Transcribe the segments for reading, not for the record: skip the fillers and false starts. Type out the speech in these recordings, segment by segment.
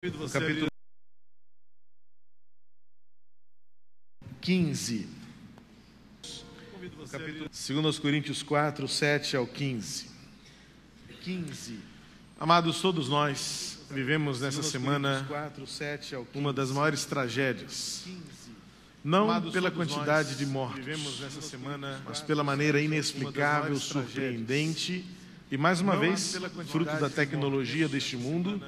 No capítulo 15, 2 Coríntios 4, 7 ao 15. Amados, todos nós vivemos nessa semana uma das maiores tragédias. Não pela quantidade de mortos, mas pela maneira inexplicável, surpreendente e, mais uma vez, fruto da tecnologia deste mundo,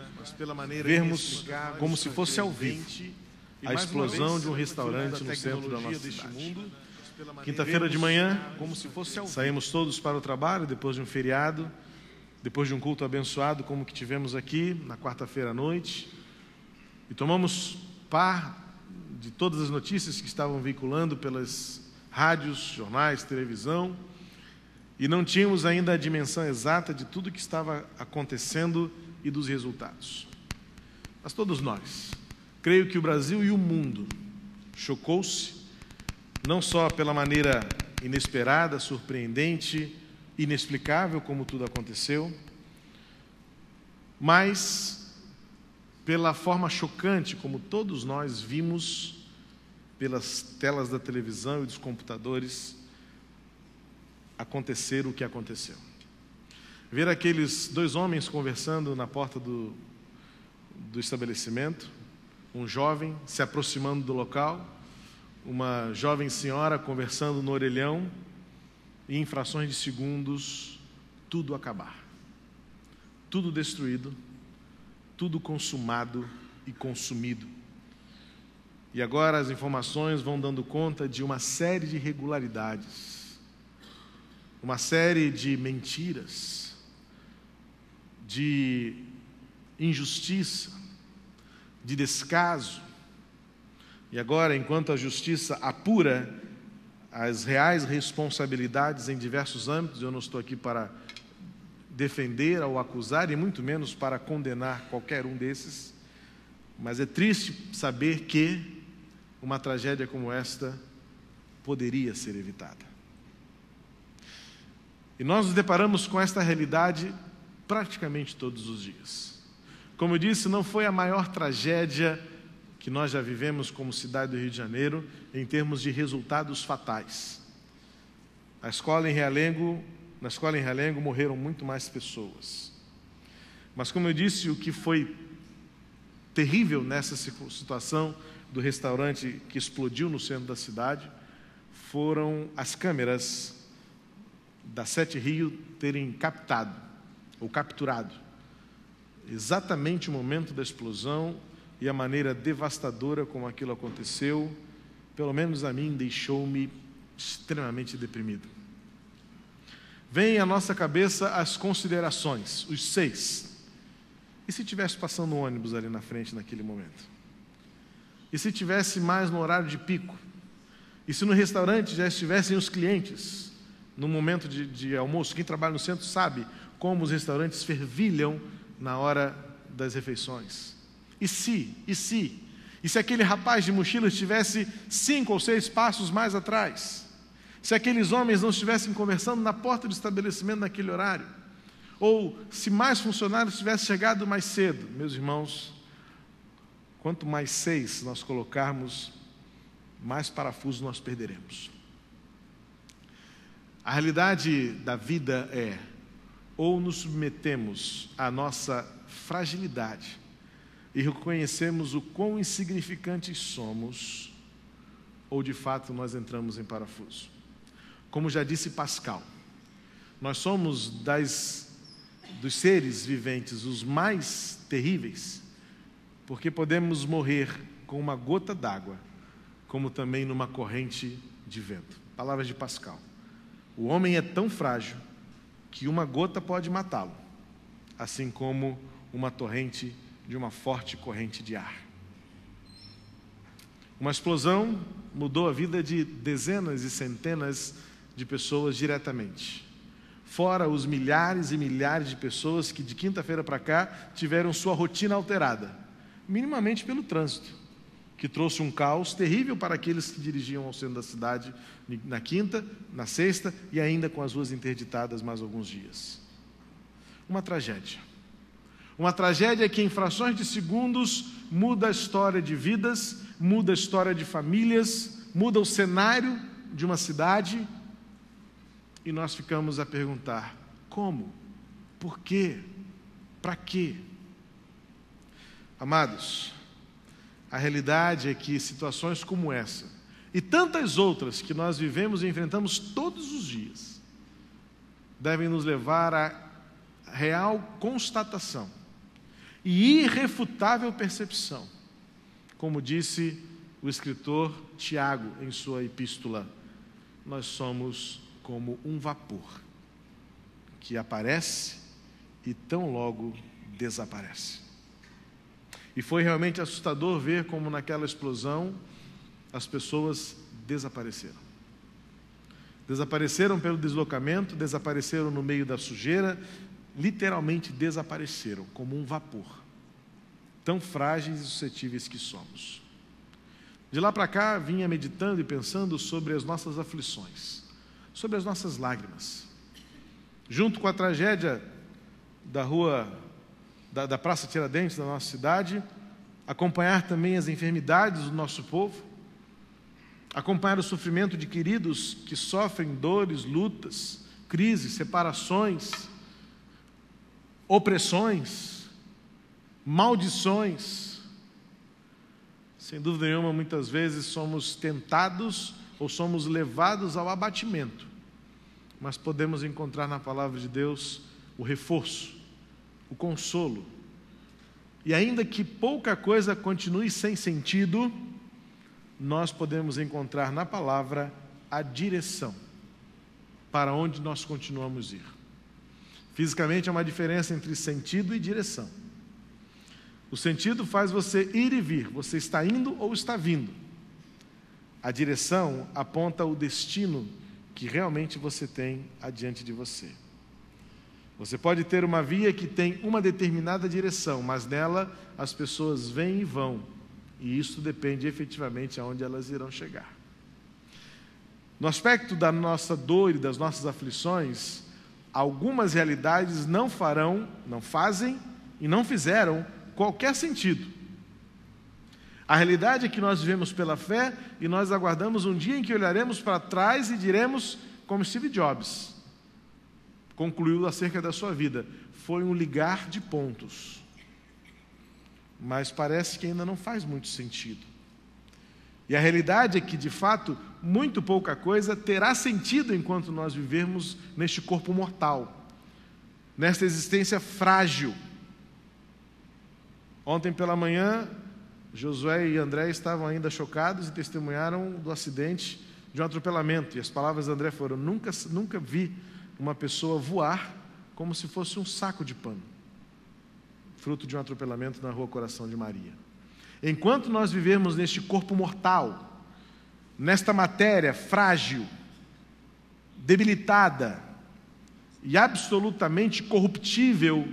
vermos como se fosse ao vivo a explosão de um restaurante no centro da nossa cidade. Quinta-feira de manhã, saímos todos para o trabalho, depois de um feriado, depois de um culto abençoado como o que tivemos aqui na quarta-feira à noite, e tomamos par de todas as notícias que estavam veiculando pelas rádios, jornais, televisão, e não tínhamos ainda a dimensão exata de tudo o que estava acontecendo e dos resultados. Mas todos nós, creio que o Brasil e o mundo chocou-se, não só pela maneira inesperada, surpreendente, inexplicável como tudo aconteceu, mas pela forma chocante como todos nós vimos pelas telas da televisão e dos computadores acontecer o que aconteceu. Ver aqueles dois homens conversando na porta do estabelecimento, um jovem se aproximando do local, uma jovem senhora conversando no orelhão, e em frações de segundos, tudo acabar. Tudo destruído, tudo consumado e consumido. E agora as informações vão dando conta de uma série de irregularidades, uma série de mentiras, de injustiça, de descaso. E agora, enquanto a justiça apura as reais responsabilidades em diversos âmbitos, eu não estou aqui para defender ou acusar, e muito menos para condenar qualquer um desses, mas é triste saber que uma tragédia como esta poderia ser evitada. E nós nos deparamos com esta realidade praticamente todos os dias. Como eu disse, não foi a maior tragédia que nós já vivemos como cidade do Rio de Janeiro em termos de resultados fatais. Na escola em Realengo morreram muito mais pessoas. Mas, como eu disse, o que foi terrível nessa situação do restaurante que explodiu no centro da cidade foram as câmeras da Sete Rio terem captado ou capturado exatamente o momento da explosão e a maneira devastadora como aquilo aconteceu. Pelo menos a mim deixou-me extremamente deprimido. Vem à nossa cabeça as considerações, os 6. E se tivesse passando um ônibus ali na frente naquele momento? E se tivesse mais no horário de pico? E se no restaurante já estivessem os clientes no momento de almoço? Quem trabalha no centro sabe como os restaurantes fervilham na hora das refeições. E se aquele rapaz de mochila estivesse 5 ou 6 passos mais atrás? Se aqueles homens não estivessem conversando na porta do estabelecimento naquele horário? Ou se mais funcionários tivessem chegado mais cedo? Meus irmãos, quanto mais 6 nós colocarmos, mais parafusos nós perderemos. A realidade da vida é: ou nos submetemos à nossa fragilidade e reconhecemos o quão insignificantes somos, ou de fato nós entramos em parafuso. Como já disse Pascal, nós somos dos seres viventes os mais terríveis, porque podemos morrer com uma gota d'água, como também numa corrente de vento. Palavras de Pascal. O homem é tão frágil que uma gota pode matá-lo, assim como uma torrente de uma forte corrente de ar. Uma explosão mudou a vida de dezenas e centenas de pessoas diretamente, fora os milhares e milhares de pessoas que de quinta-feira para cá tiveram sua rotina alterada, minimamente pelo trânsito, que trouxe um caos terrível para aqueles que dirigiam ao centro da cidade na quinta, na sexta e ainda com as ruas interditadas mais alguns dias. Uma tragédia. Uma tragédia que em frações de segundos muda a história de vidas, muda a história de famílias, muda o cenário de uma cidade, e nós ficamos a perguntar: como? Por quê? Para quê? Amados, a realidade é que situações como essa e tantas outras que nós vivemos e enfrentamos todos os dias devem nos levar à real constatação e irrefutável percepção, como disse o escritor Tiago em sua epístola: nós somos como um vapor que aparece e tão logo desaparece. E foi realmente assustador ver como naquela explosão as pessoas desapareceram. Desapareceram pelo deslocamento, desapareceram no meio da sujeira, literalmente desapareceram como um vapor, tão frágeis e suscetíveis que somos. De lá para cá, vinha meditando e pensando sobre as nossas aflições, sobre as nossas lágrimas. Junto com a tragédia da Praça Tiradentes, da nossa cidade, acompanhar também as enfermidades do nosso povo, acompanhar o sofrimento de queridos que sofrem dores, lutas, crises, separações, opressões, maldições. Sem dúvida nenhuma, muitas vezes somos tentados ou somos levados ao abatimento, mas podemos encontrar na palavra de Deus o reforço, o consolo. E ainda que pouca coisa continue sem sentido, nós podemos encontrar na palavra a direção para onde nós continuamos a ir. Fisicamente há uma diferença entre sentido e direção. O sentido faz você ir e vir, você está indo ou está vindo. A direção aponta o destino que realmente você tem adiante de você. Você pode ter uma via que tem uma determinada direção, mas nela as pessoas vêm e vão, e isso depende efetivamente aonde elas irão chegar. No aspecto da nossa dor e das nossas aflições, algumas realidades não fazem e não fizeram qualquer sentido. A realidade é que nós vivemos pela fé e nós aguardamos um dia em que olharemos para trás e diremos, como Steve Jobs concluiu acerca da sua vida: foi um ligar de pontos. Mas parece que ainda não faz muito sentido. E a realidade é que, de fato, muito pouca coisa terá sentido enquanto nós vivermos neste corpo mortal, nesta existência frágil. Ontem pela manhã, Josué e André estavam ainda chocados e testemunharam do acidente de um atropelamento. E as palavras de André foram: nunca vi uma pessoa voar como se fosse um saco de pano, fruto de um atropelamento na Rua Coração de Maria. Enquanto nós vivermos neste corpo mortal, nesta matéria frágil, debilitada e absolutamente corruptível,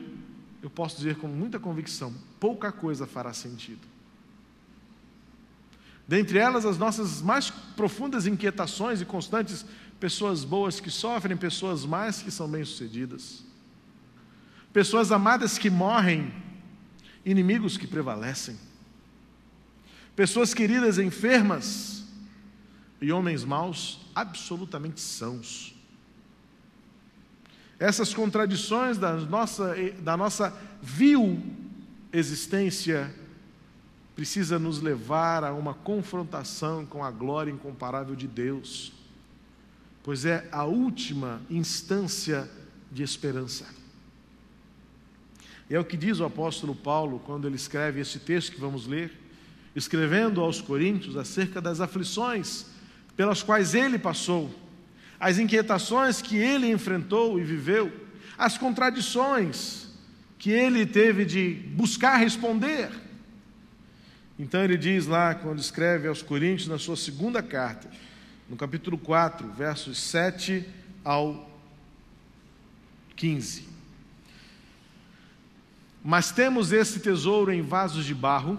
eu posso dizer com muita convicção, pouca coisa fará sentido. Dentre elas, as nossas mais profundas inquietações e constantes: pessoas boas que sofrem, pessoas más que são bem-sucedidas, pessoas amadas que morrem, inimigos que prevalecem, pessoas queridas enfermas e homens maus absolutamente sãos. Essas contradições da nossa vil existência precisa nos levar a uma confrontação com a glória incomparável de Deus, pois é a última instância de esperança. E é o que diz o apóstolo Paulo quando ele escreve este texto que vamos ler, escrevendo aos Coríntios acerca das aflições pelas quais ele passou, as inquietações que ele enfrentou e viveu, as contradições que ele teve de buscar responder. Então ele diz lá, quando escreve aos Coríntios, na sua segunda carta, no capítulo 4, versos 7 ao 15: mas temos esse tesouro em vasos de barro,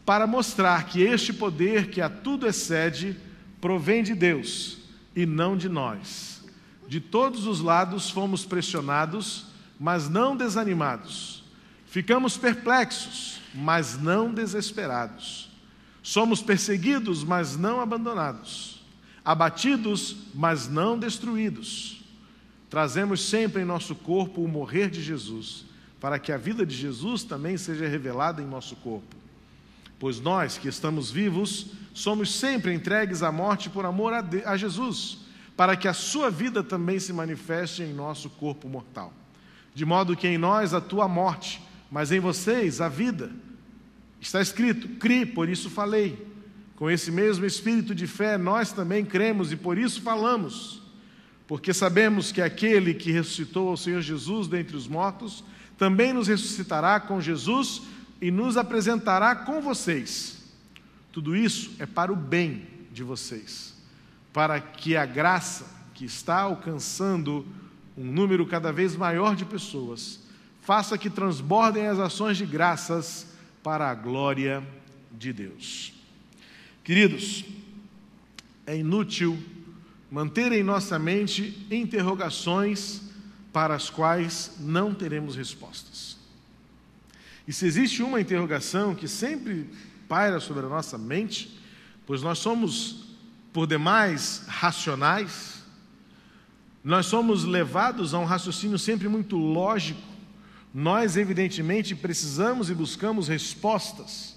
para mostrar que este poder que a tudo excede, provém de Deus e não de nós. De todos os lados fomos pressionados, mas não desanimados, Ficamos perplexos, mas não desesperados. Somos perseguidos, mas não abandonados. Abatidos, mas não destruídos. Trazemos sempre em nosso corpo o morrer de Jesus, para que a vida de Jesus também seja revelada em nosso corpo. Pois nós, que estamos vivos, somos sempre entregues à morte por amor a Jesus, para que a sua vida também se manifeste em nosso corpo mortal. De modo que em nós atua a morte, mas em vocês a vida. Está escrito: cri, por isso falei. Com esse mesmo espírito de fé, nós também cremos e por isso falamos. Porque sabemos que aquele que ressuscitou ao Senhor Jesus dentre os mortos, também nos ressuscitará com Jesus e nos apresentará com vocês. Tudo isso é para o bem de vocês, para que a graça que está alcançando um número cada vez maior de pessoas, faça que transbordem as ações de graças para a glória de Deus. Queridos, é inútil manter em nossa mente interrogações para as quais não teremos respostas. E se existe uma interrogação que sempre paira sobre a nossa mente, pois nós somos, por demais, racionais, nós somos levados a um raciocínio sempre muito lógico, nós, evidentemente, precisamos e buscamos respostas,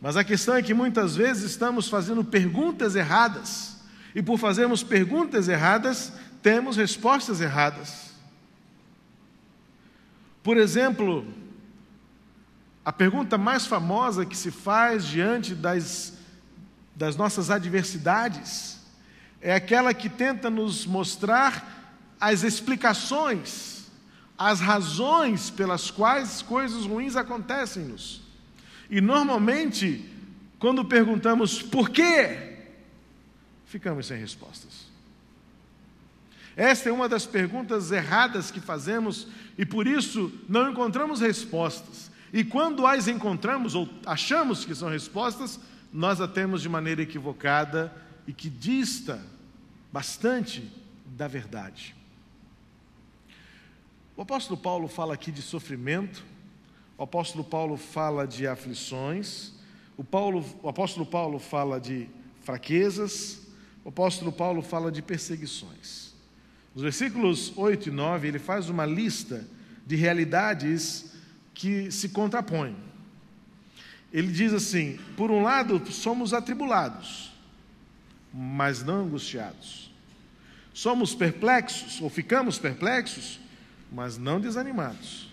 mas a questão é que muitas vezes estamos fazendo perguntas erradas, e por fazermos perguntas erradas, temos respostas erradas. Por exemplo, a pergunta mais famosa que se faz diante das nossas adversidades é aquela que tenta nos mostrar as explicações, as razões pelas quais coisas ruins acontecem-nos. E normalmente, quando perguntamos por quê, ficamos sem respostas. Esta é uma das perguntas erradas que fazemos e por isso não encontramos respostas. E quando as encontramos ou achamos que são respostas, nós a temos de maneira equivocada e que dista bastante da verdade. O apóstolo Paulo fala aqui de sofrimento, o apóstolo Paulo fala de aflições, o apóstolo Paulo fala de fraquezas, o apóstolo Paulo fala de perseguições. Nos versículos 8 e 9, ele faz uma lista de realidades que se contrapõem. Ele diz assim: por um lado, somos atribulados, mas não angustiados. Somos perplexos, ou ficamos perplexos, mas não desanimados.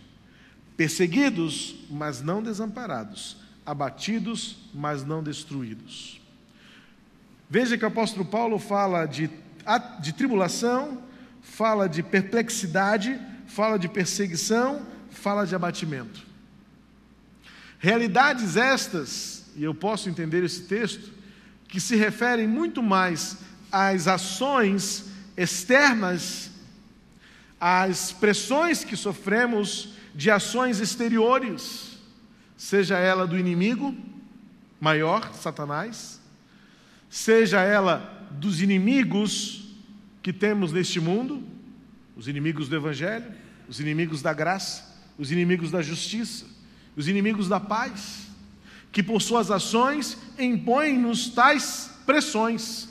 Perseguidos, mas não desamparados. Abatidos, mas não destruídos. Veja que o apóstolo Paulo fala de tribulação, fala de perplexidade, fala de perseguição, fala de abatimento. Realidades estas, e eu posso entender esse texto, que se referem muito mais às ações externas, às pressões que sofremos de ações exteriores, seja ela do inimigo maior, Satanás, seja ela dos inimigos que temos neste mundo, os inimigos do Evangelho, os inimigos da graça, os inimigos da justiça, os inimigos da paz, que por suas ações impõem-nos tais pressões,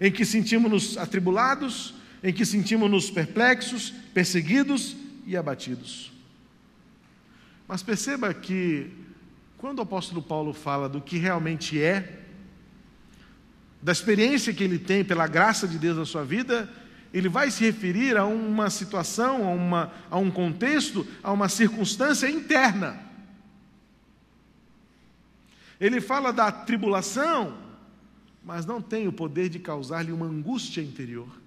em que sentimos-nos atribulados, em que sentimos-nos perplexos, perseguidos e abatidos. Mas perceba que, quando o apóstolo Paulo fala do que realmente é, da experiência que ele tem pela graça de Deus na sua vida, ele vai se referir a uma situação, a um contexto, a uma circunstância interna. Ele fala da tribulação, mas não tem o poder de causar-lhe uma angústia interior.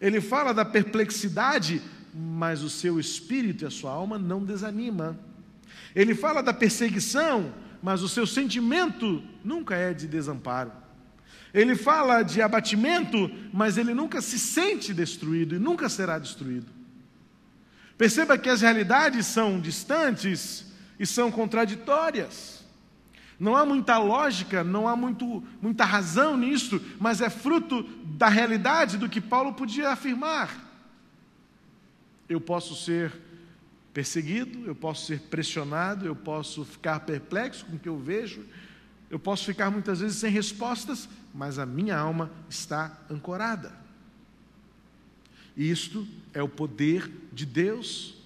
Ele fala da perplexidade, mas o seu espírito e a sua alma não desanima. Ele fala da perseguição, mas o seu sentimento nunca é de desamparo. Ele fala de abatimento, mas ele nunca se sente destruído e nunca será destruído. Perceba que as realidades são distantes e são contraditórias. Não há muita lógica, não há muita razão nisso, mas é fruto da realidade do que Paulo podia afirmar. Eu posso ser perseguido, eu posso ser pressionado, eu posso ficar perplexo com o que eu vejo, eu posso ficar muitas vezes sem respostas, mas a minha alma está ancorada. E isto é o poder de Deus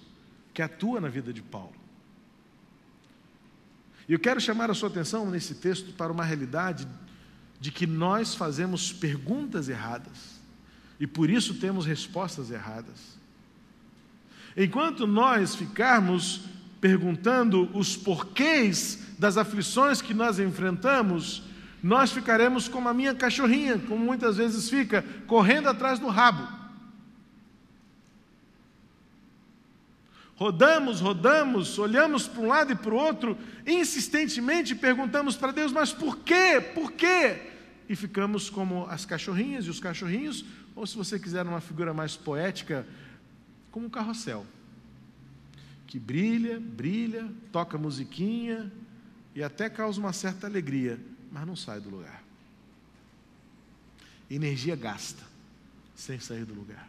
que atua na vida de Paulo. E eu quero chamar a sua atenção nesse texto para uma realidade de que nós fazemos perguntas erradas e por isso temos respostas erradas. Enquanto nós ficarmos perguntando os porquês das aflições que nós enfrentamos, nós ficaremos como a minha cachorrinha, como muitas vezes fica, correndo atrás do rabo. Rodamos, olhamos para um lado e para o outro, insistentemente perguntamos para Deus, mas por quê? Por quê? E ficamos como as cachorrinhas e os cachorrinhos, ou se você quiser uma figura mais poética, como um carrossel, que brilha, toca musiquinha e até causa uma certa alegria, mas não sai do lugar. Energia gasta, sem sair do lugar.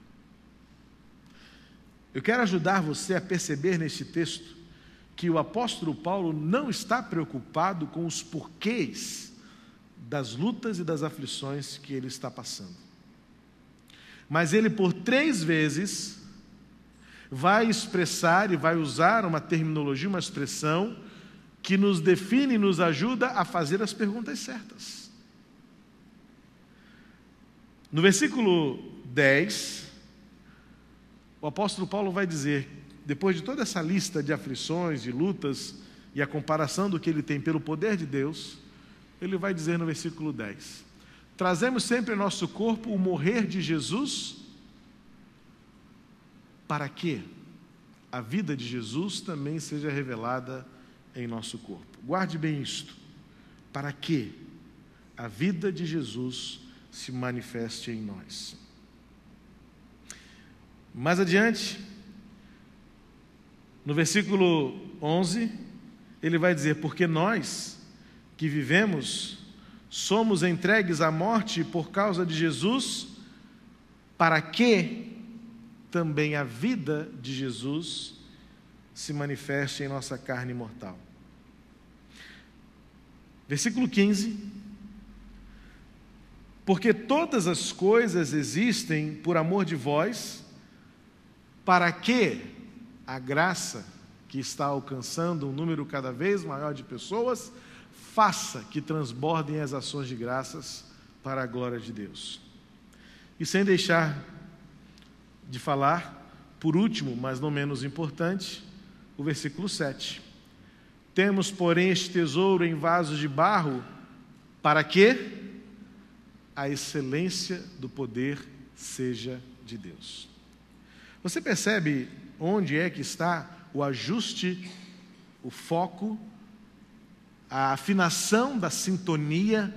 Eu quero ajudar você a perceber neste texto que o apóstolo Paulo não está preocupado com os porquês das lutas e das aflições que ele está passando. Mas ele, por 3 vezes, vai expressar e vai usar uma terminologia, uma expressão que nos define e nos ajuda a fazer as perguntas certas. No versículo 10, o apóstolo Paulo vai dizer, depois de toda essa lista de aflições, de lutas e a comparação do que ele tem pelo poder de Deus, ele vai dizer no versículo 10: trazemos sempre em nosso corpo o morrer de Jesus, para que a vida de Jesus também seja revelada em nosso corpo. Guarde bem isto: para que a vida de Jesus se manifeste em nós. Mais adiante, no versículo 11, ele vai dizer: porque nós que vivemos somos entregues à morte por causa de Jesus, para que também a vida de Jesus se manifeste em nossa carne mortal. Versículo 15: porque todas as coisas existem por amor de vós, para que a graça que está alcançando um número cada vez maior de pessoas faça que transbordem as ações de graças para a glória de Deus. E sem deixar de falar, por último, mas não menos importante, o versículo 7. Temos, porém, este tesouro em vasos de barro, para que a excelência do poder seja de Deus. Você percebe onde é que está o ajuste, o foco, a afinação da sintonia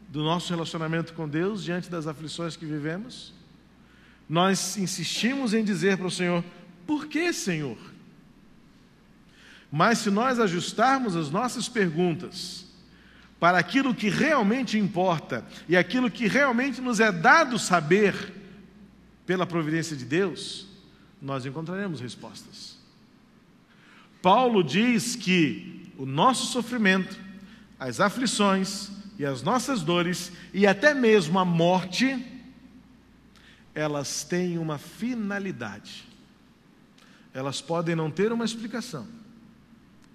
do nosso relacionamento com Deus diante das aflições que vivemos? Nós insistimos em dizer para o Senhor: por que, Senhor? Mas se nós ajustarmos as nossas perguntas para aquilo que realmente importa e aquilo que realmente nos é dado saber pela providência de Deus, nós encontraremos respostas. Paulo diz que o nosso sofrimento, as aflições e as nossas dores e até mesmo a morte, elas têm uma finalidade. Elas podem não ter uma explicação,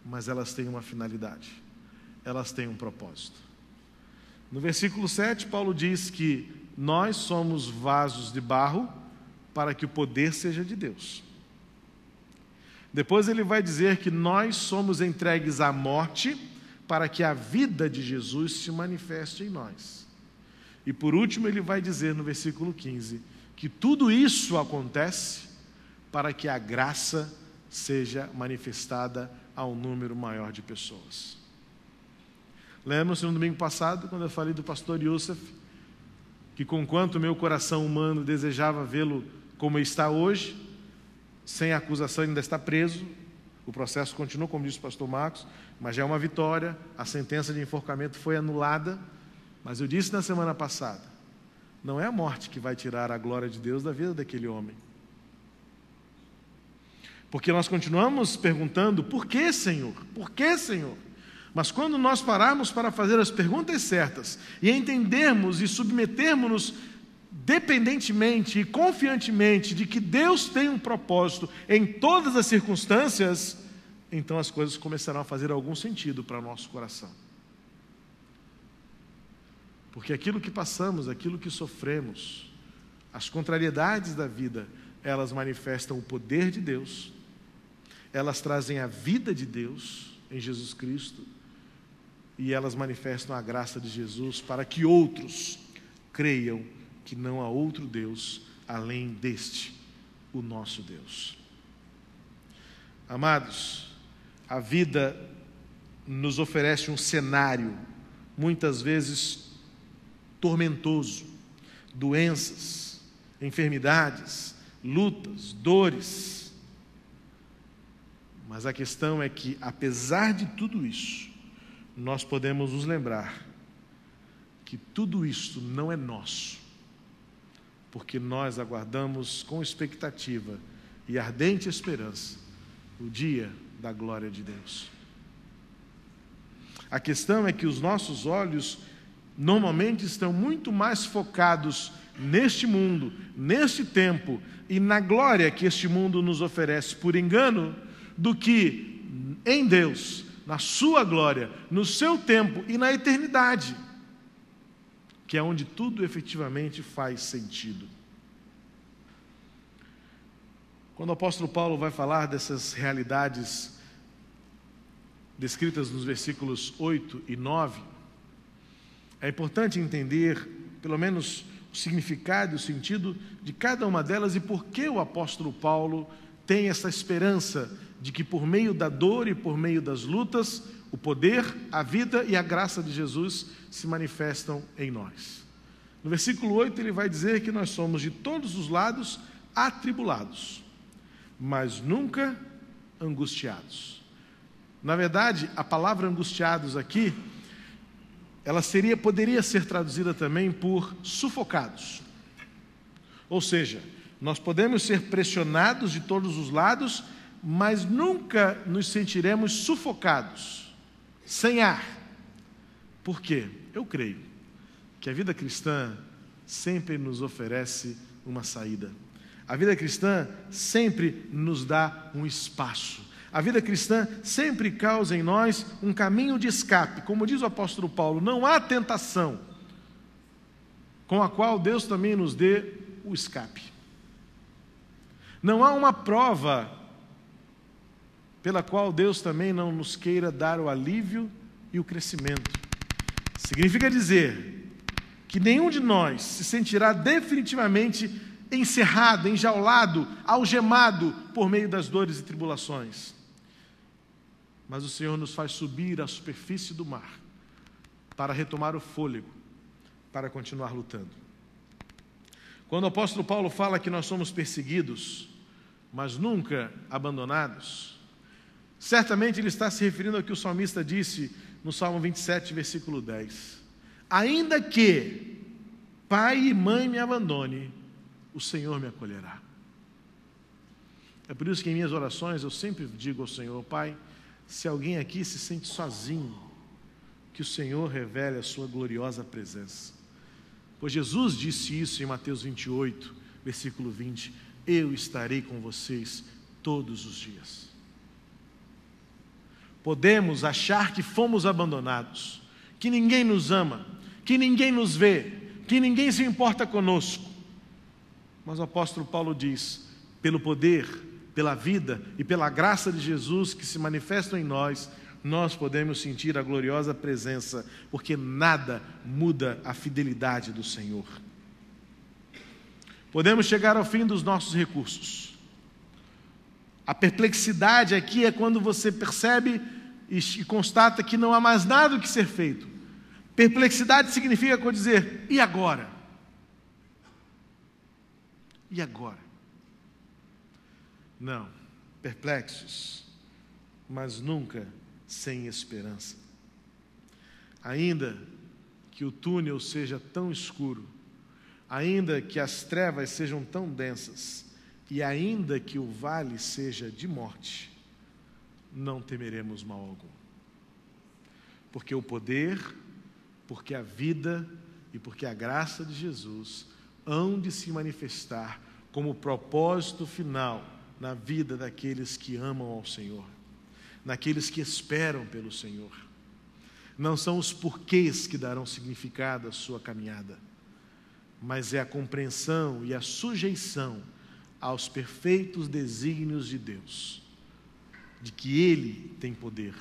mas elas têm uma finalidade. Elas têm um propósito. No versículo 7, Paulo diz que nós somos vasos de barro para que o poder seja de Deus. Depois ele vai dizer que nós somos entregues à morte para que a vida de Jesus se manifeste em nós. E por último ele vai dizer no versículo 15 que tudo isso acontece para que a graça seja manifestada a um número maior de pessoas. Lembram-se no domingo passado, quando eu falei do pastor Youssef, que conquanto meu coração humano desejava vê-lo como está hoje, sem acusação, ainda está preso, o processo continua, como disse o pastor Marcos, mas já é uma vitória, a sentença de enforcamento foi anulada, mas eu disse na semana passada, não é a morte que vai tirar a glória de Deus da vida daquele homem. Porque nós continuamos perguntando: por que, Senhor? Por que, Senhor? Mas quando nós pararmos para fazer as perguntas certas e entendermos e submetermos-nos dependentemente e confiantemente de que Deus tem um propósito em todas as circunstâncias, então as coisas começarão a fazer algum sentido para o nosso coração. Porque aquilo que passamos, aquilo que sofremos, as contrariedades da vida, elas manifestam o poder de Deus, elas trazem a vida de Deus em Jesus Cristo, e elas manifestam a graça de Jesus para que outros creiam que não há outro Deus além deste, o nosso Deus. Amados, a vida nos oferece um cenário, muitas vezes tormentoso, doenças, enfermidades, lutas, dores. Mas a questão é que, apesar de tudo isso, nós podemos nos lembrar que tudo isto não é nosso, porque nós aguardamos com expectativa e ardente esperança o dia da glória de Deus. A questão é que os nossos olhos normalmente estão muito mais focados neste mundo, neste tempo e na glória que este mundo nos oferece por engano, do que em Deus, na sua glória, no seu tempo e na eternidade, que é onde tudo efetivamente faz sentido. Quando o apóstolo Paulo vai falar dessas realidades descritas nos versículos 8 e 9, é importante entender, pelo menos, o significado e o sentido de cada uma delas e por que o apóstolo Paulo tem essa esperança de que por meio da dor e por meio das lutas, o poder, a vida e a graça de Jesus se manifestam em nós. No versículo 8 ele vai dizer que nós somos de todos os lados atribulados, mas nunca angustiados. Na verdade, a palavra angustiados aqui, ela poderia ser traduzida também por sufocados. Ou seja, nós podemos ser pressionados de todos os lados, mas nunca nos sentiremos sufocados, sem ar. Por quê? Eu creio que a vida cristã sempre nos oferece uma saída. A vida cristã sempre nos dá um espaço. A vida cristã sempre causa em nós um caminho de escape. Como diz o apóstolo Paulo, não há tentação com a qual Deus também nos dê o escape. Não há uma prova pela qual Deus também não nos queira dar o alívio e o crescimento. Significa dizer que nenhum de nós se sentirá definitivamente encerrado, enjaulado, algemado por meio das dores e tribulações. Mas o Senhor nos faz subir à superfície do mar para retomar o fôlego, para continuar lutando. Quando o apóstolo Paulo fala que nós somos perseguidos, mas nunca abandonados, certamente ele está se referindo ao que o salmista disse no Salmo 27, versículo 10. Ainda que pai e mãe me abandone, o Senhor me acolherá. É por isso que em minhas orações eu sempre digo ao Senhor: Pai, se alguém aqui se sente sozinho, que o Senhor revele a sua gloriosa presença. Pois Jesus disse isso em Mateus 28, versículo 20: eu estarei com vocês todos os dias. Podemos achar que fomos abandonados, que ninguém nos ama, que ninguém nos vê, que ninguém se importa conosco. Mas o apóstolo Paulo diz: pelo poder, pela vida e pela graça de Jesus que se manifestam em nós, nós podemos sentir a gloriosa presença, porque nada muda a fidelidade do Senhor. Podemos chegar ao fim dos nossos recursos. A perplexidade aqui é quando você percebe e constata que não há mais nada o que ser feito. Perplexidade significa dizer: e agora? E agora? Não, perplexos, mas nunca sem esperança. Ainda que o túnel seja tão escuro, ainda que as trevas sejam tão densas, E ainda que o vale seja de morte, não temeremos mal algum. Porque o poder, porque a vida e porque a graça de Jesus hão de se manifestar como propósito final na vida daqueles que amam ao Senhor, naqueles que esperam pelo Senhor. Não são os porquês que darão significado à sua caminhada, mas é a compreensão e a sujeição aos perfeitos desígnios de Deus, de que Ele tem poder,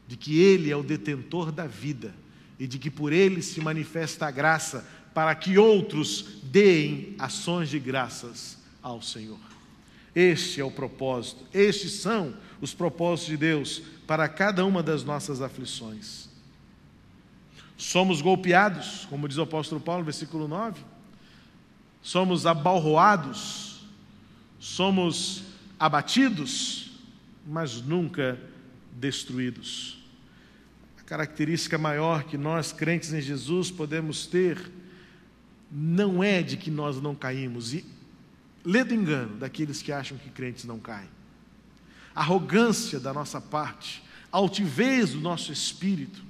de que Ele é o detentor da vida e de que por Ele se manifesta a graça para que outros deem ações de graças ao Senhor. Este é o propósito, estes são os propósitos de Deus para cada uma das nossas aflições. Somos golpeados, como diz o apóstolo Paulo, no versículo 9, somos abalroados, somos abatidos, mas nunca destruídos. A característica maior que nós, crentes em Jesus, podemos ter, não é de que nós não caímos, e lê do engano daqueles que acham que crentes não caem. A arrogância da nossa parte, a altivez do nosso espírito.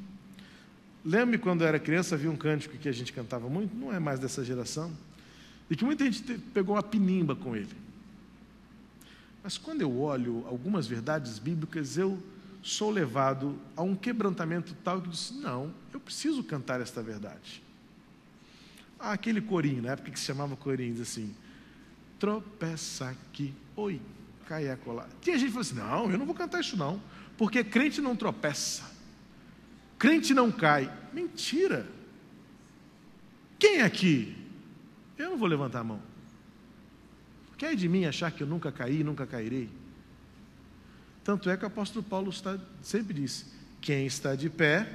Lembro-me quando eu era criança, havia um cântico que a gente cantava muito, não é mais dessa geração, e que muita gente pegou uma pinimba com ele. Mas quando eu olho algumas verdades bíblicas, eu sou levado a um quebrantamento tal que eu disse, não, eu preciso cantar esta verdade. Aquele corinho, na época que se chamava corinho, diz assim, tropeça aqui, oi, cai acolá. Tinha gente que falou assim, não, eu não vou cantar isso não, porque crente não tropeça, crente não cai. Mentira. Quem aqui? Eu não vou levantar a mão. Quer de mim achar que eu nunca caí, nunca cairei? Tanto é que o apóstolo Paulo sempre disse, quem está de pé,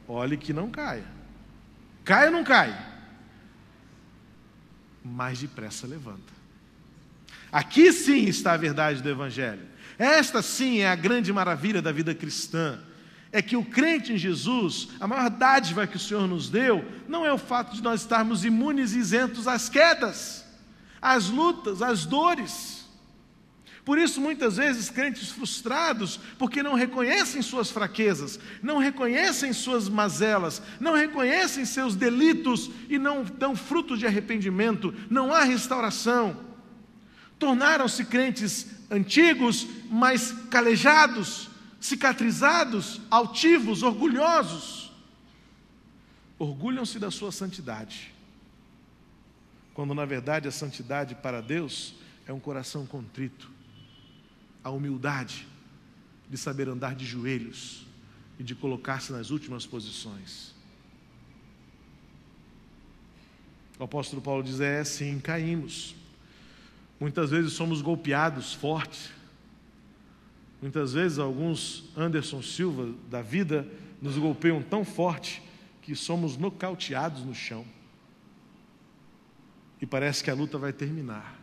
olhe que não caia. Cai ou não cai? Mais depressa levanta. Aqui sim está a verdade do Evangelho. Esta sim é a grande maravilha da vida cristã. É que o crente em Jesus, a maior dádiva que o Senhor nos deu, não é o fato de nós estarmos imunes e isentos às quedas, às lutas, às dores. Por isso, muitas vezes, crentes frustrados, porque não reconhecem suas fraquezas, não reconhecem suas mazelas, não reconhecem seus delitos e não dão fruto de arrependimento, não há restauração. Tornaram-se crentes antigos, mas calejados, cicatrizados, altivos, orgulhosos. Orgulham-se da sua santidade, quando na verdade a santidade para Deus é um coração contrito, a humildade de saber andar de joelhos e de colocar-se nas últimas posições. O apóstolo Paulo diz, sim, caímos. Muitas vezes somos golpeados forte. Muitas vezes alguns Anderson Silva da vida nos golpeiam tão forte que somos nocauteados no chão. E parece que a luta vai terminar.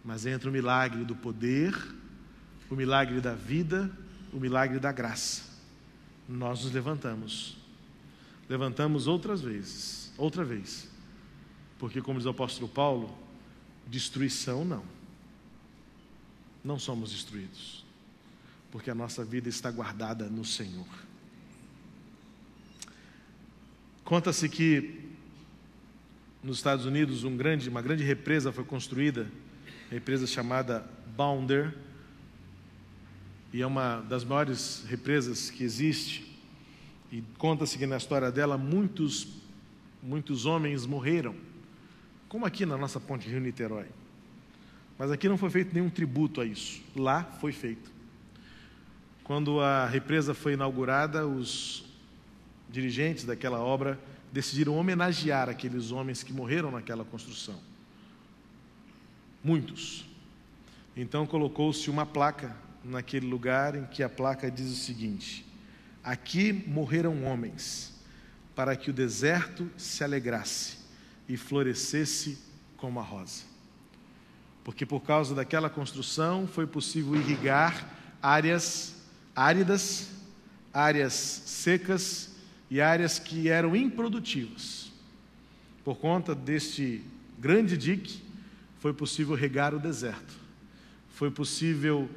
Mas entra o milagre do poder, o milagre da vida, o milagre da graça. Nós nos levantamos. Levantamos outra vez. Porque, como diz o apóstolo Paulo, destruição não. Não somos destruídos. Porque a nossa vida está guardada no Senhor. Conta-se que nos Estados Unidos uma grande represa foi construída, represa chamada Boulder, e é uma das maiores represas que existe, e conta-se que na história dela muitos homens morreram, como aqui na nossa ponte Rio-Niterói. Mas aqui não foi feito nenhum tributo a isso, lá foi feito. Quando a represa foi inaugurada, os dirigentes daquela obra decidiram homenagear aqueles homens que morreram naquela construção. Muitos. Então colocou-se uma placa naquele lugar em que a placa diz o seguinte: aqui morreram homens, para que o deserto se alegrasse e florescesse como a rosa. Porque por causa daquela construção foi possível irrigar áreas áridas, áreas secas e áreas que eram improdutivas. Por conta deste grande dique, foi possível regar o deserto, foi possível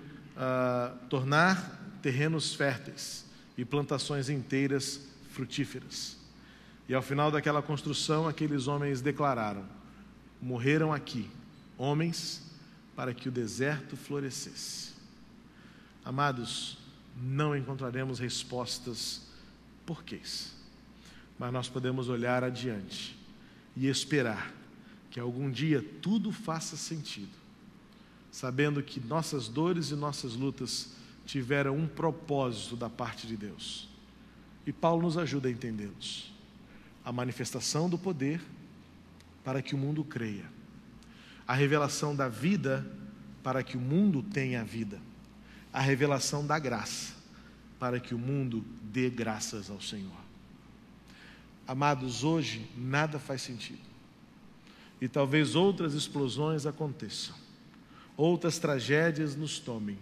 tornar terrenos férteis e plantações inteiras frutíferas. E ao final daquela construção, aqueles homens declararam: morreram aqui homens para que o deserto florescesse. Amados, não encontraremos respostas porquês, mas nós podemos olhar adiante e esperar que algum dia tudo faça sentido, sabendo que nossas dores e nossas lutas tiveram um propósito da parte de Deus. E Paulo nos ajuda a entendê-los. A manifestação do poder para que o mundo creia. A revelação da vida para que o mundo tenha vida. A revelação da graça para que o mundo dê graças ao Senhor. Amados, hoje nada faz sentido. E talvez outras explosões aconteçam. Outras tragédias nos tomem.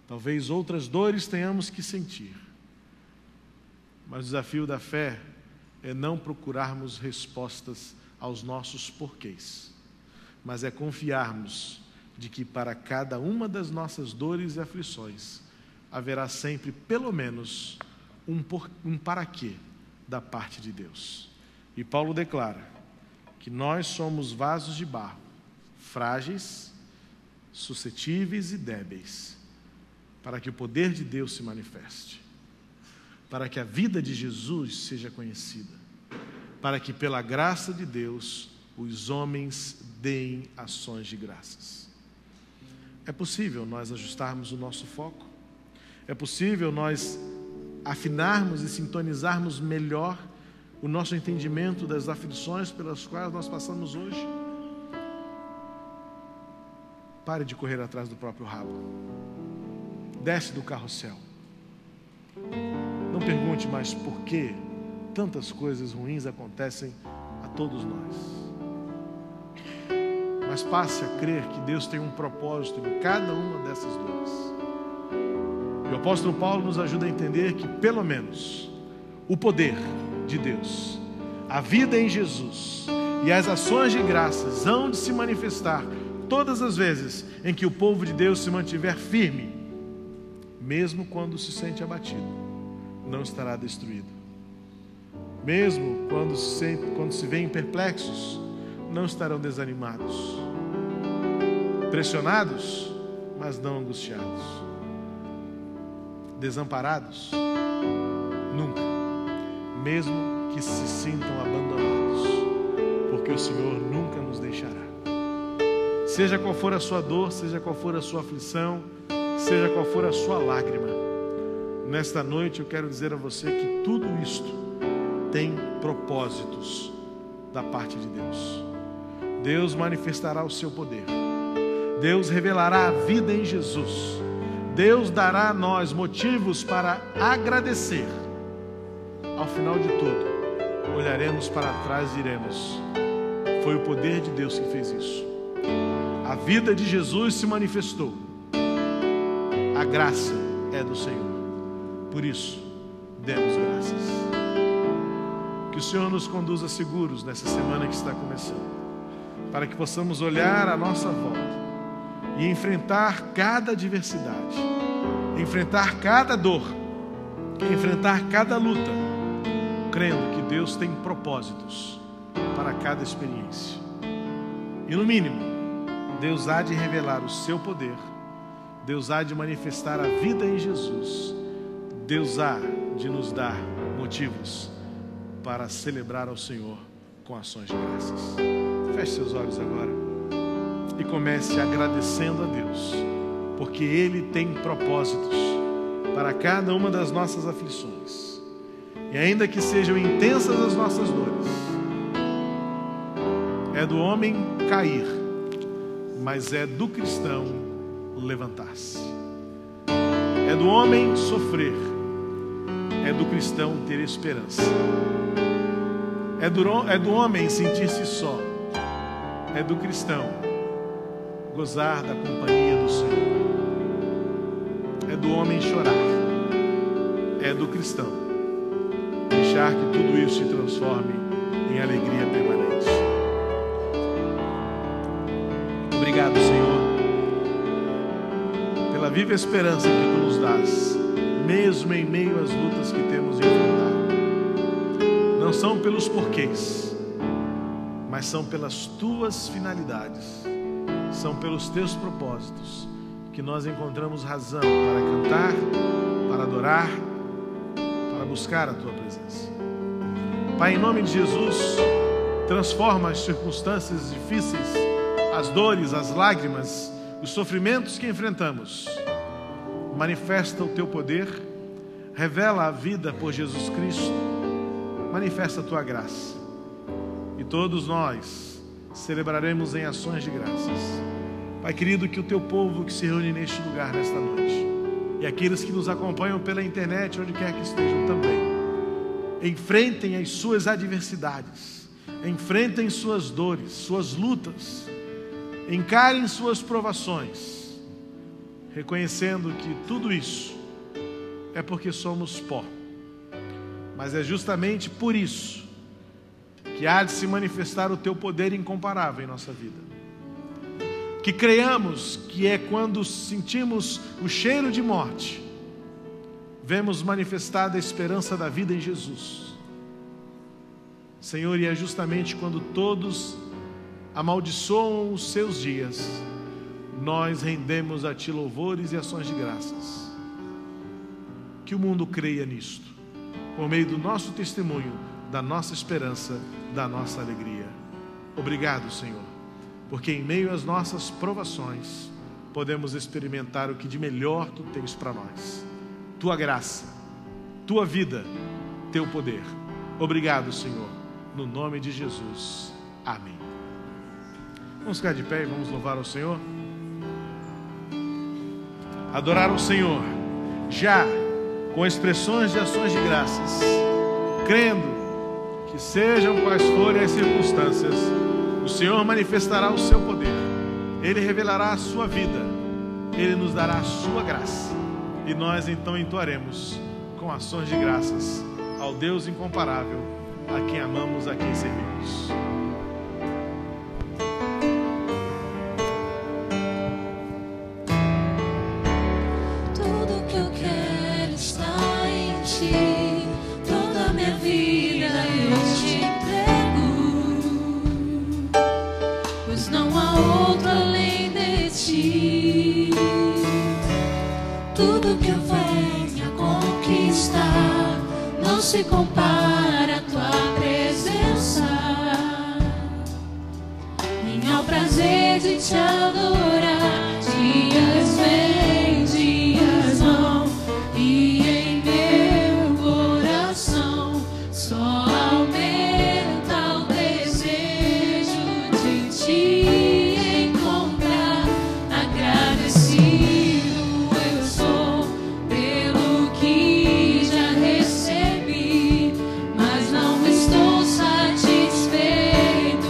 Talvez outras dores tenhamos que sentir. Mas o desafio da fé é não procurarmos respostas aos nossos porquês, mas é confiarmos de que para cada uma das nossas dores e aflições haverá sempre pelo menos um para quê da parte de Deus. E Paulo declara que nós somos vasos de barro, frágeis, suscetíveis e débeis, para que o poder de Deus se manifeste, para que a vida de Jesus seja conhecida, para que pela graça de Deus os homens deem ações de graças. É possível nós ajustarmos o nosso foco, é possível nós afinarmos e sintonizarmos melhor o nosso entendimento das aflições pelas quais nós passamos hoje. Pare de correr atrás do próprio rabo. Desce do carrossel. Não pergunte mais por que tantas coisas ruins acontecem a todos nós. Mas passe a crer que Deus tem um propósito em cada uma dessas dores. E o apóstolo Paulo nos ajuda a entender que, pelo menos, o poder de Deus, a vida em Jesus e as ações de graças hão de se manifestar todas as vezes em que o povo de Deus se mantiver firme, mesmo quando se sente abatido, não estará destruído. Mesmo quando se veem perplexos, não estarão desanimados. Pressionados, mas não angustiados. Desamparados, nunca. Mesmo que se sintam abandonados, porque o Senhor nunca nos deixará. Seja qual for a sua dor, seja qual for a sua aflição, seja qual for a sua lágrima, nesta noite eu quero dizer a você que tudo isto tem propósitos da parte de Deus. Deus manifestará o seu poder. Deus revelará a vida em Jesus. Deus dará a nós motivos para agradecer. Ao final de tudo, olharemos para trás e diremos: foi o poder de Deus que fez isso. A vida de Jesus se manifestou. A graça é do Senhor. Por isso, demos graças. Que o Senhor nos conduza seguros nessa semana que está começando, para que possamos olhar à nossa volta e enfrentar cada adversidade, enfrentar cada dor, enfrentar cada luta, crendo que Deus tem propósitos para cada experiência. E no mínimo, Deus há de revelar o seu poder, Deus há de manifestar a vida em Jesus, Deus há de nos dar motivos para celebrar ao Senhor com ações de graças. Feche seus olhos agora e comece agradecendo a Deus, porque Ele tem propósitos para cada uma das nossas aflições. E ainda que sejam intensas as nossas dores, é do homem cair, mas é do cristão levantar-se. É do homem sofrer, é do cristão ter esperança. É do homem sentir-se só, é do cristão gozar da companhia do Senhor. É do homem chorar, é do cristão deixar que tudo isso se transforme em alegria permanente. Obrigado, Senhor, pela viva esperança que Tu nos dás, mesmo em meio às lutas que temos enfrentado. Não são pelos porquês, mas são pelas Tuas finalidades, são pelos Teus propósitos que nós encontramos razão para cantar, para adorar, para buscar a Tua presença. Pai, em nome de Jesus, transforma as circunstâncias difíceis, as dores, as lágrimas, os sofrimentos que enfrentamos. Manifesta o Teu poder, revela a vida por Jesus Cristo, manifesta a Tua graça. E todos nós celebraremos em ações de graças. Pai querido, que o Teu povo que se reúne neste lugar nesta noite, e aqueles que nos acompanham pela internet, onde quer que estejam também, enfrentem as suas adversidades, enfrentem suas dores, suas lutas, encarem suas provações, reconhecendo que tudo isso é porque somos pó, mas é justamente por isso que há de se manifestar o Teu poder incomparável em nossa vida. Que creiamos que é quando sentimos o cheiro de morte, vemos manifestada a esperança da vida em Jesus. Senhor, e é justamente quando todos amaldiçoam os seus dias, nós rendemos a Ti louvores e ações de graças. Que o mundo creia nisto, por meio do nosso testemunho, da nossa esperança, da nossa alegria. Obrigado, Senhor, porque em meio às nossas provações, podemos experimentar o que de melhor Tu tens para nós. Tua graça, Tua vida, Teu poder. Obrigado, Senhor, no nome de Jesus. Amém. Vamos ficar de pé e vamos louvar ao Senhor. Adorar ao Senhor, já com expressões de ações de graças, crendo que sejam quais forem as circunstâncias, o Senhor manifestará o Seu poder, Ele revelará a Sua vida, Ele nos dará a Sua graça, e nós então entoaremos com ações de graças ao Deus incomparável, a quem amamos, a quem servimos. Tudo que eu quero está em Ti, toda a minha vida eu Te entrego, pois não há outro além de Ti. Tudo que eu venho a conquistar não se compara à Tua presença, nem ao prazer de Te adorar. Dias vêm, dias vão, e em meu coração só aumenta o desejo de Te encontrar. Agradecido eu sou pelo que já recebi, mas não estou satisfeito.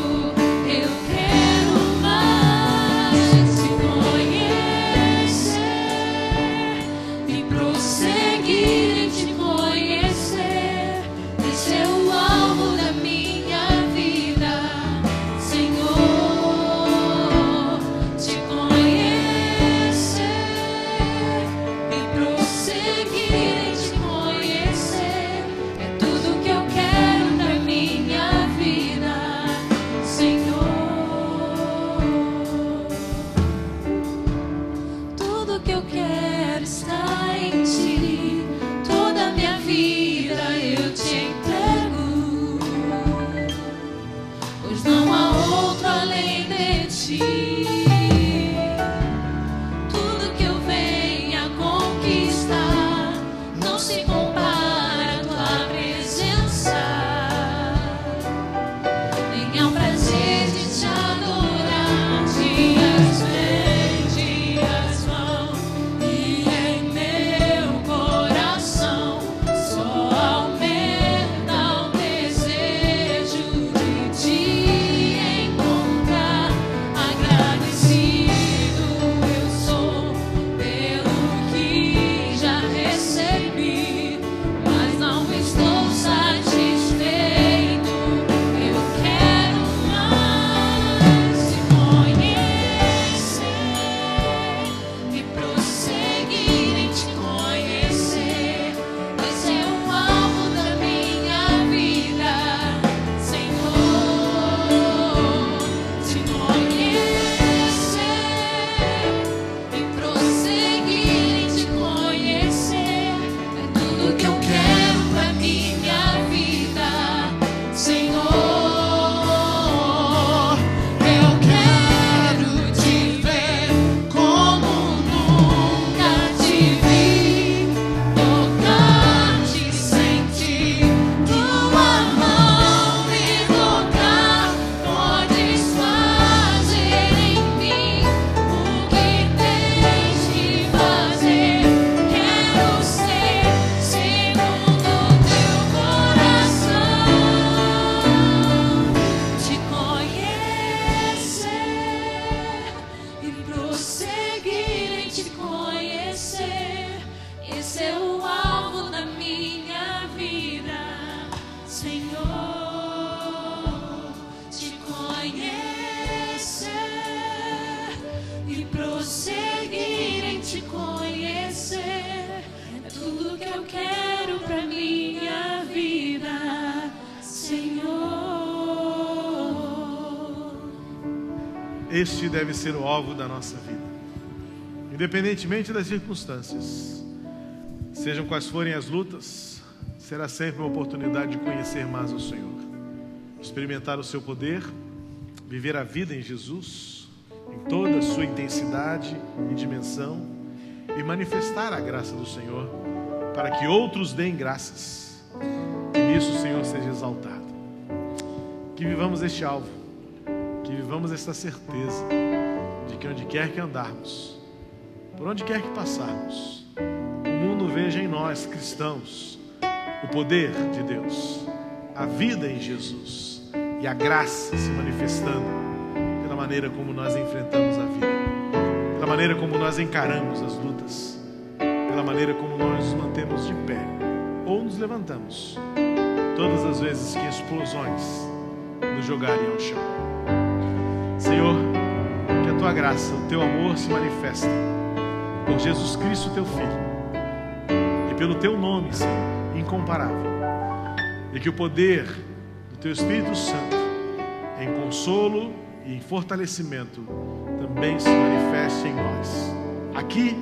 Eu quero mais Te conhecer. este deve ser o alvo da nossa vida. Independentemente das circunstâncias, sejam quais forem as lutas, será sempre uma oportunidade de conhecer mais o Senhor, experimentar o seu poder, viver a vida em Jesus, em toda a sua intensidade e dimensão, e manifestar a graça do Senhor, para que outros deem graças, e nisso o Senhor seja exaltado. Que vivamos este alvo, que vivamos esta certeza, de que onde quer que andarmos, por onde quer que passarmos, o mundo veja em nós, cristãos, o poder de Deus, a vida em Jesus e a graça se manifestando pela maneira como nós enfrentamos a vida, pela maneira como nós encaramos as lutas, pela maneira como nós nos mantemos de pé ou nos levantamos, todas as vezes que explosões nos jogarem ao chão. Senhor, que a tua graça, o teu amor se manifesta por Jesus Cristo, teu Filho, e pelo teu nome, Senhor, incomparável, e que o poder do teu Espírito Santo em consolo e em fortalecimento também se manifeste em nós, aqui,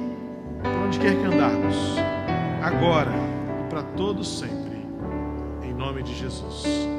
por onde quer que andarmos, agora e para todos sempre, em nome de Jesus.